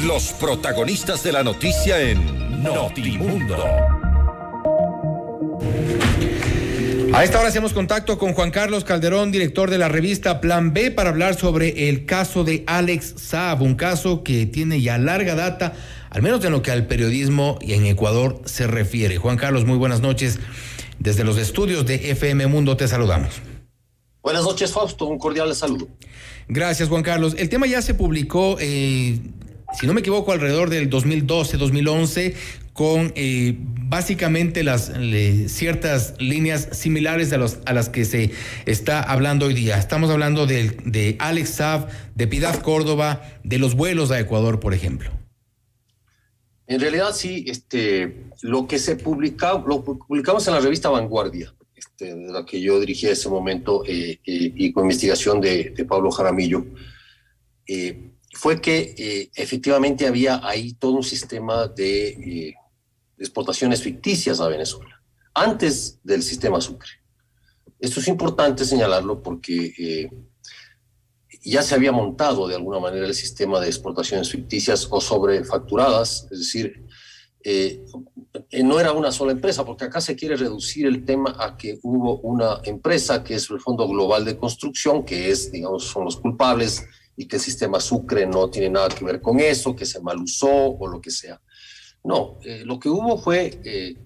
Los protagonistas de la noticia en Notimundo. A esta hora hacemos contacto con Juan Carlos Calderón, director de la revista Plan B, para hablar sobre el caso de Alex Saab, un caso que tiene ya larga data, al menos en lo que al periodismo y en Ecuador se refiere. Juan Carlos, muy buenas noches. Desde los estudios de FM Mundo te saludamos. Buenas noches, Fausto. Un cordial saludo. Gracias, Juan Carlos. El tema ya se publicó, si no me equivoco, alrededor del 2012-2011, con básicamente ciertas líneas similares a las que se está hablando hoy día. Estamos hablando de Alex Saab, de Piedad Córdoba, de los vuelos a Ecuador, por ejemplo. En realidad, sí, lo publicamos en la revista Vanguardia, de la que yo dirigía en ese momento, y con investigación de Pablo Jaramillo, fue que efectivamente había ahí todo un sistema de exportaciones ficticias a Venezuela, antes del sistema Sucre. Esto es importante señalarlo porque ya se había montado de alguna manera el sistema de exportaciones ficticias o sobrefacturadas, es decir, no era una sola empresa, porque acá se quiere reducir el tema a que hubo una empresa que es el Fondo Global de Construcción, que es, digamos, son los culpables, y que el sistema Sucre no tiene nada que ver con eso, que se malusó o lo que sea. No, lo que hubo fue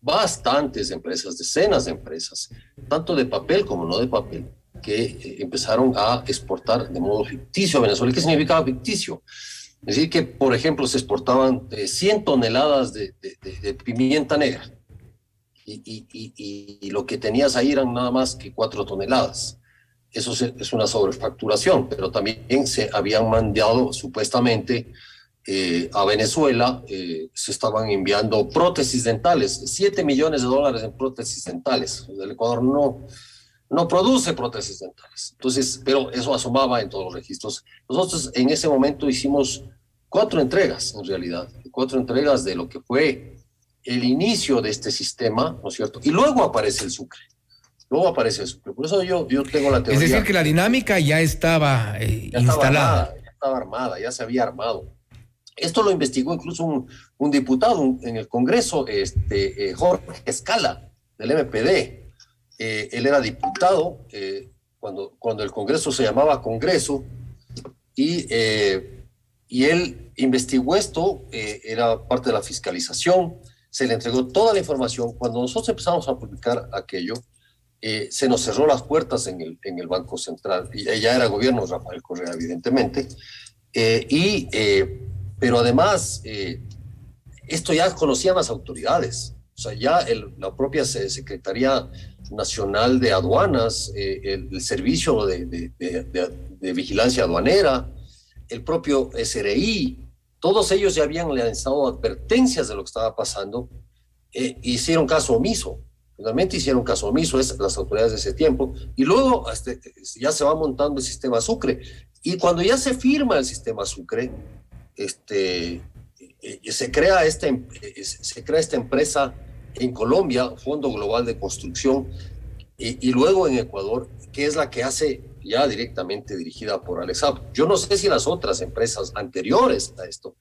bastantes empresas, decenas de empresas, tanto de papel como no de papel, que empezaron a exportar de modo ficticio a Venezuela. ¿Qué significaba ficticio? Es decir, que, por ejemplo, se exportaban 100 toneladas de pimienta negra y lo que tenías ahí eran nada más que 4 toneladas. Eso es una sobrefacturación, pero también se habían mandado supuestamente a Venezuela, se estaban enviando prótesis dentales, $7 millones en prótesis dentales. El Ecuador no produce prótesis dentales. Entonces, pero eso asomaba en todos los registros. Nosotros en ese momento hicimos 4 entregas, en realidad, 4 entregas de lo que fue el inicio de este sistema, ¿no es cierto? Y luego aparece el Sucre. Por eso yo tengo la teoría. Es decir, que la dinámica ya estaba instalada. Ya estaba armada, ya se había armado. Esto lo investigó incluso un diputado en el Congreso, Jorge Escala, del MPD. Él era diputado cuando el Congreso se llamaba Congreso, y él investigó esto, era parte de la fiscalización, se le entregó toda la información. Cuando nosotros empezamos a publicar aquello, se nos cerró las puertas en el Banco Central, y ya era gobierno Rafael Correa, evidentemente, pero además esto ya conocían las autoridades, o sea, ya la propia Secretaría Nacional de Aduanas, el Servicio de Vigilancia Aduanera, el propio SRI, todos ellos ya habían lanzado advertencias de lo que estaba pasando, hicieron caso omiso. Finalmente hicieron caso omiso las autoridades de ese tiempo, y luego ya se va montando el sistema Sucre, y cuando ya se firma el sistema Sucre, se crea esta empresa en Colombia, Fondo Global de Construcción, y luego en Ecuador, que es la que hace ya directamente dirigida por Alex Saab. Yo no sé si las otras empresas anteriores a esto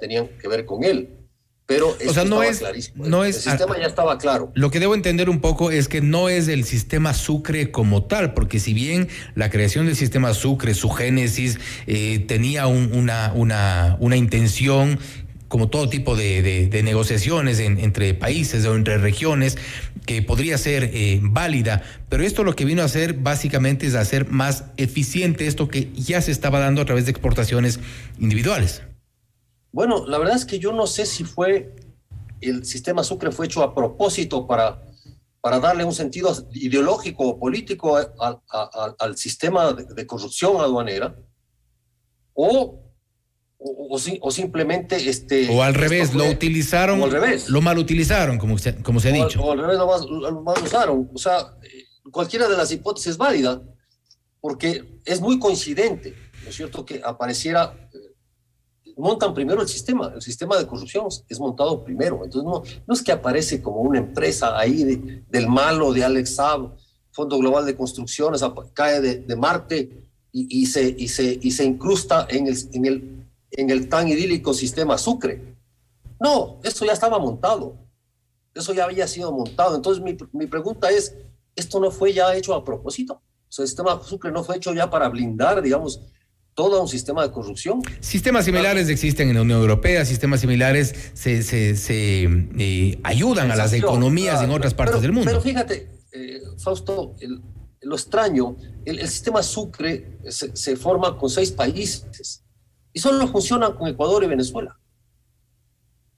tenían que ver con él, pero o sea, el sistema ya estaba claro. Lo que debo entender un poco es que no es el sistema Sucre como tal, porque si bien la creación del sistema Sucre, su génesis, tenía una intención, como todo tipo de negociaciones entre países o entre regiones, que podría ser válida, pero esto lo que vino a hacer básicamente es hacer más eficiente esto que ya se estaba dando a través de exportaciones individuales. Bueno, la verdad es que yo no sé si el sistema Sucre fue hecho a propósito para darle un sentido ideológico o político al sistema de corrupción aduanera, o simplemente o al revés, lo utilizaron, o al revés, lo mal utilizaron, como se ha dicho. O al revés, lo mal usaron. O sea, cualquiera de las hipótesis es válida, porque es muy coincidente, ¿no es cierto?, que apareciera. Montan primero el sistema de corrupción es montado primero. Entonces no es que aparece como una empresa ahí del malo de Alex Saab, Fondo Global de Construcciones, cae de Marte y se incrusta en en el tan idílico sistema Sucre. No, eso ya estaba montado. Eso ya había sido montado. Entonces mi pregunta es, ¿esto no fue ya hecho a propósito? O sea, el sistema Sucre no fue hecho ya para blindar, digamos, todo un sistema de corrupción. Sistemas similares existen en la Unión Europea, sistemas similares se ayudan a las economías en otras partes del mundo. Pero fíjate, Fausto, lo extraño, el sistema Sucre se forma con 6 países y solo funciona con Ecuador y Venezuela.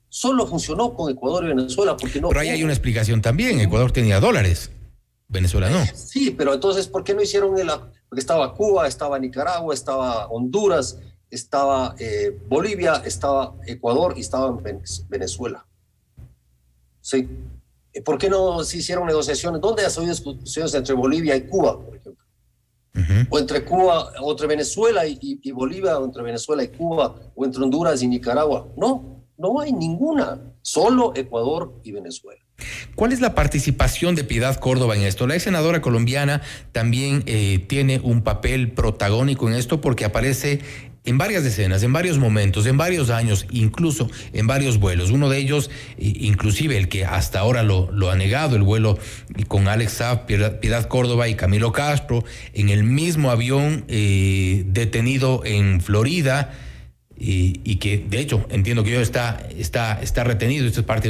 Solo funcionó con Ecuador y Venezuela porque no... Pero ahí hay una explicación también, Ecuador tenía dólares, Venezuela no. Sí, pero entonces, ¿por qué no hicieron porque estaba Cuba, estaba Nicaragua, estaba Honduras, estaba Bolivia, estaba Ecuador y estaba Venezuela? Sí. ¿Por qué no se hicieron negociaciones? ¿Dónde has oído discusiones entre Bolivia y Cuba, por ejemplo? O entre Cuba, o entre Venezuela y Bolivia, o entre Venezuela y Cuba, o entre Honduras y Nicaragua. No hay ninguna, solo Ecuador y Venezuela. ¿Cuál es la participación de Piedad Córdoba en esto? La ex senadora colombiana también tiene un papel protagónico en esto porque aparece en varias escenas, en varios momentos, en varios años, incluso en varios vuelos. Uno de ellos, inclusive el que hasta ahora lo ha negado, el vuelo con Alex Saab, Piedad Córdoba y Camilo Castro, en el mismo avión detenido en Florida, y que de hecho entiendo que está retenido. Esto es parte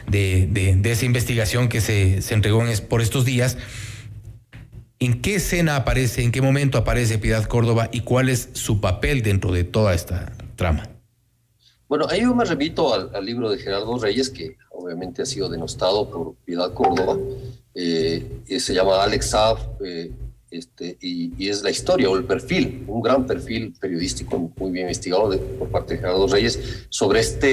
de esa investigación que se entregó por estos días. ¿En qué escena aparece, en qué momento aparece Piedad Córdoba y cuál es su papel dentro de toda esta trama? Bueno, ahí yo me remito al libro de Gerardo Reyes, que obviamente ha sido denostado por Piedad Córdoba. Se llama Alex Saab, y es la historia o el perfil, un gran perfil periodístico muy bien investigado por parte de Gerardo Reyes sobre esta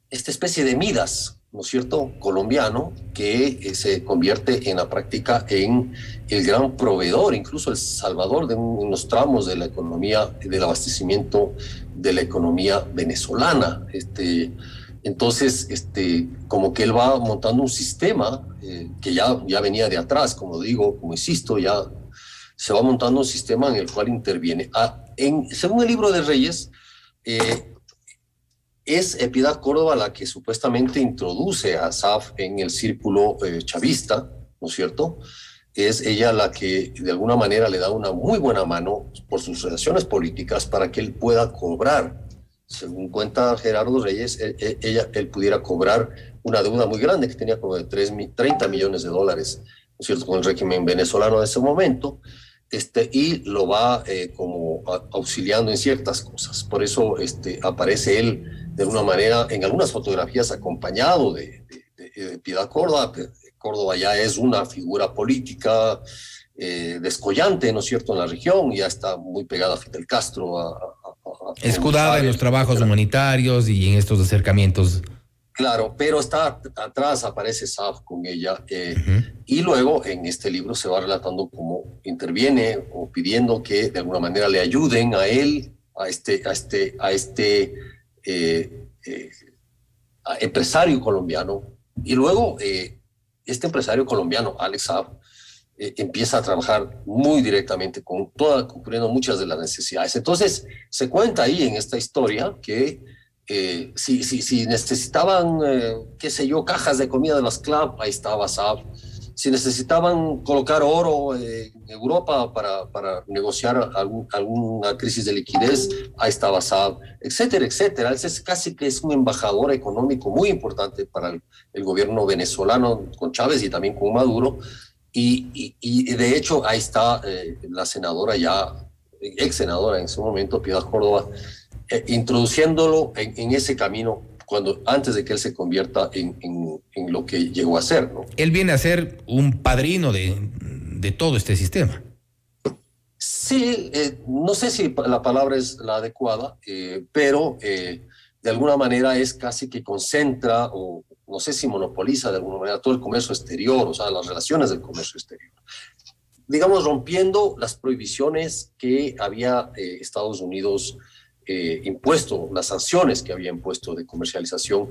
especie de Midas, ¿no es cierto?, colombiano, que se convierte en la práctica en el gran proveedor, incluso el salvador de unos tramos de la economía, del abastecimiento de la economía venezolana. Entonces, como que él va montando un sistema que ya venía de atrás, como digo, como insisto, ya se va montando un sistema en el cual interviene. Según el libro de Reyes, es Piedad Córdoba la que supuestamente introduce a Saab en el círculo chavista, ¿no es cierto? Es ella la que de alguna manera le da una muy buena mano por sus relaciones políticas para que él pueda cobrar. Según cuenta Gerardo Reyes, él pudiera cobrar una deuda muy grande que tenía como de 30 millones de dólares, ¿no es cierto?, con el régimen venezolano de ese momento, y lo va como auxiliando en ciertas cosas. Por eso aparece él de alguna manera en algunas fotografías acompañado de Piedad Córdoba. Córdoba ya es una figura política descollante, ¿no es cierto?, en la región, ya está muy pegada a Fidel Castro, escudada en los trabajos humanitarios y en estos acercamientos. Claro, pero está atrás, aparece Saab con ella, y luego en este libro se va relatando cómo interviene o pidiendo que de alguna manera le ayuden a él, a este empresario colombiano, y luego este empresario colombiano, Alex Saab, empieza a trabajar muy directamente cubriendo muchas de las necesidades. Entonces, se cuenta ahí en esta historia que si necesitaban, qué sé yo, cajas de comida de las CLAP, ahí estaba Saab. Si necesitaban colocar oro en Europa para negociar alguna crisis de liquidez, ahí estaba Saab, etcétera, etcétera. Es casi que es un embajador económico muy importante para el gobierno venezolano, con Chávez y también con Maduro. Y de hecho ahí está la senadora ex senadora en ese momento, Piedad Córdoba, introduciéndolo en ese camino antes de que él se convierta en lo que llegó a ser, ¿no? Él viene a ser un padrino de todo este sistema. Sí, no sé si la palabra es la adecuada, pero de alguna manera es casi que concentra o no sé si monopoliza de alguna manera todo el comercio exterior, o sea, las relaciones del comercio exterior. Digamos, rompiendo las prohibiciones que había Estados Unidos impuesto, las sanciones que había impuesto de comercialización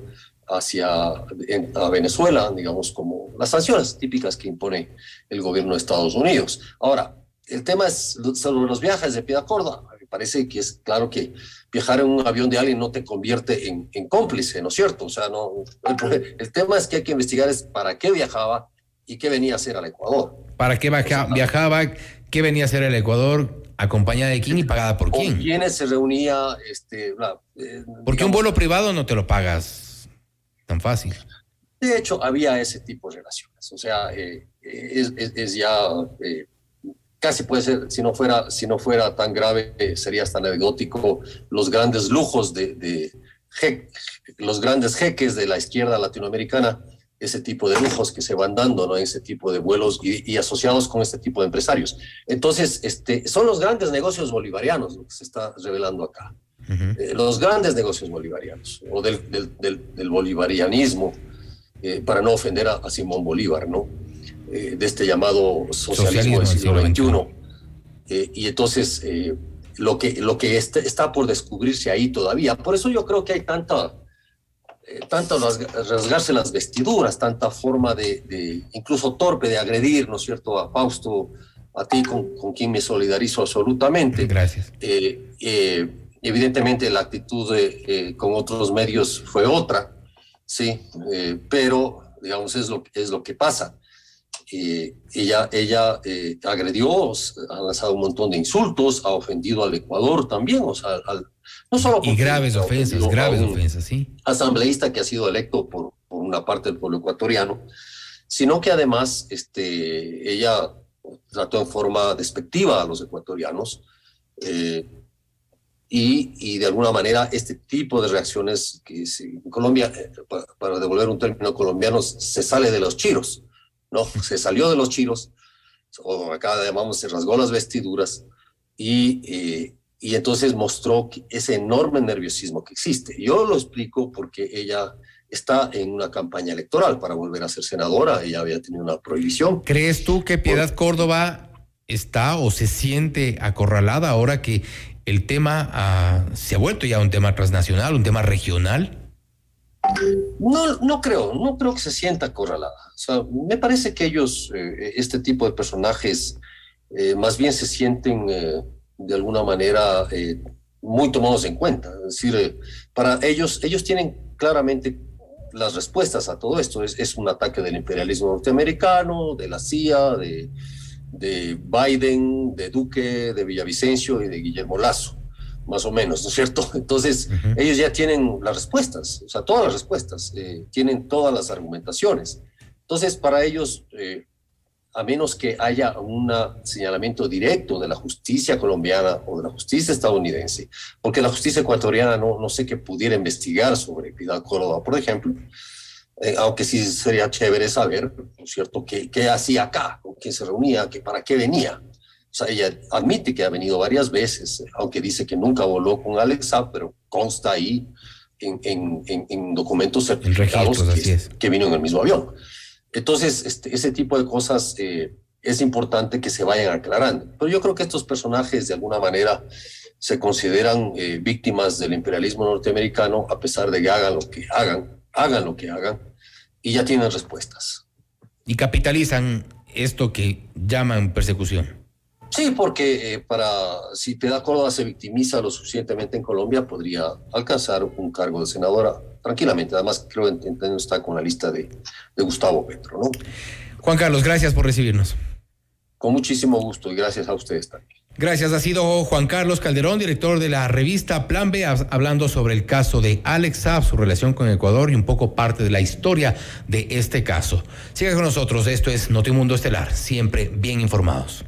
a Venezuela, digamos, como las sanciones típicas que impone el gobierno de Estados Unidos. Ahora, el tema es sobre los viajes de Piedad Córdoba. parece que es claro que viajar en un avión de alguien no te convierte en cómplice, ¿no es cierto? O sea, no, el tema es que hay que investigar es para qué viajaba y qué venía a hacer al Ecuador. ¿Para qué viajaba? ¿Qué venía a hacer al Ecuador? ¿Acompañada de quién y pagada por quién? ¿Con quiénes se reunía? Porque un vuelo privado no te lo pagas tan fácil. De hecho, había ese tipo de relaciones. O sea, es ya... casi puede ser, si no fuera tan grave, sería tan anecdótico, los grandes lujos los grandes jeques de la izquierda latinoamericana, ese tipo de lujos que se van dando, ¿no? Ese tipo de vuelos y asociados con este tipo de empresarios. Entonces, son los grandes negocios bolivarianos lo que se está revelando acá. Uh-huh. Los grandes negocios bolivarianos, o del bolivarianismo, para no ofender a Simón Bolívar, ¿no? De este llamado socialismo del siglo XXI. Y entonces, lo que está por descubrirse ahí todavía. Por eso yo creo que hay tanto rasgarse las vestiduras, tanta forma de incluso torpe de agredir, ¿no es cierto?, a Fausto, a ti, con quien me solidarizo absolutamente. Gracias. Evidentemente la actitud con otros medios fue otra, sí, pero, digamos, es lo que pasa. Ella agredió, ha lanzado un montón de insultos, ha ofendido al Ecuador también, o sea, no solo y graves ofensas, sí. Asambleísta que ha sido electo por una parte del pueblo ecuatoriano, sino que además ella trató en forma despectiva a los ecuatorianos, y de alguna manera este tipo de reacciones que en Colombia, para devolver un término colombiano, se sale de los chiros, ¿no? Se salió de los chiros, o acá llamamos, se rasgó las vestiduras y entonces mostró ese enorme nerviosismo que existe. Yo lo explico porque ella está en una campaña electoral para volver a ser senadora. Ella había tenido una prohibición. ¿Crees tú que Piedad Córdoba está o se siente acorralada ahora que el tema se ha vuelto ya un tema transnacional, un tema regional? No creo que se sienta acorralada. O sea, me parece que ellos, este tipo de personajes, más bien se sienten de alguna manera muy tomados en cuenta. Es decir, para ellos tienen claramente las respuestas a todo esto. Es un ataque del imperialismo norteamericano, de la CIA, de Biden, de Duque, de Villavicencio y de Guillermo Lasso, más o menos, ¿no es cierto? Entonces, uh-huh. Ellos ya tienen las respuestas, o sea, todas las respuestas, tienen todas las argumentaciones. Entonces, para ellos, a menos que haya un señalamiento directo de la justicia colombiana o de la justicia estadounidense, porque la justicia ecuatoriana no sé qué pudiera investigar sobre Piedad Córdoba, por ejemplo, aunque sí sería chévere saber, ¿no es cierto?, qué hacía acá, con quién se reunía, para qué venía. O sea, ella admite que ha venido varias veces, aunque dice que nunca voló con Alex Saab, pero consta ahí en documentos certificados que vino en el mismo avión. Entonces, ese tipo de cosas es importante que se vayan aclarando. Pero yo creo que estos personajes, de alguna manera, se consideran víctimas del imperialismo norteamericano, a pesar de que hagan lo que hagan, y ya tienen respuestas. Y capitalizan esto que llaman persecución. Sí, porque si Piedad Córdoba se victimiza lo suficientemente en Colombia, podría alcanzar un cargo de senadora tranquilamente. Además, creo que está con la lista de Gustavo Petro, ¿no? Juan Carlos, gracias por recibirnos. Con muchísimo gusto y gracias a ustedes también. Gracias. Ha sido Juan Carlos Calderón, director de la revista Plan B, hablando sobre el caso de Alex Saab, su relación con Ecuador y un poco parte de la historia de este caso. Siga con nosotros. Esto es Notimundo Estelar, siempre bien informados.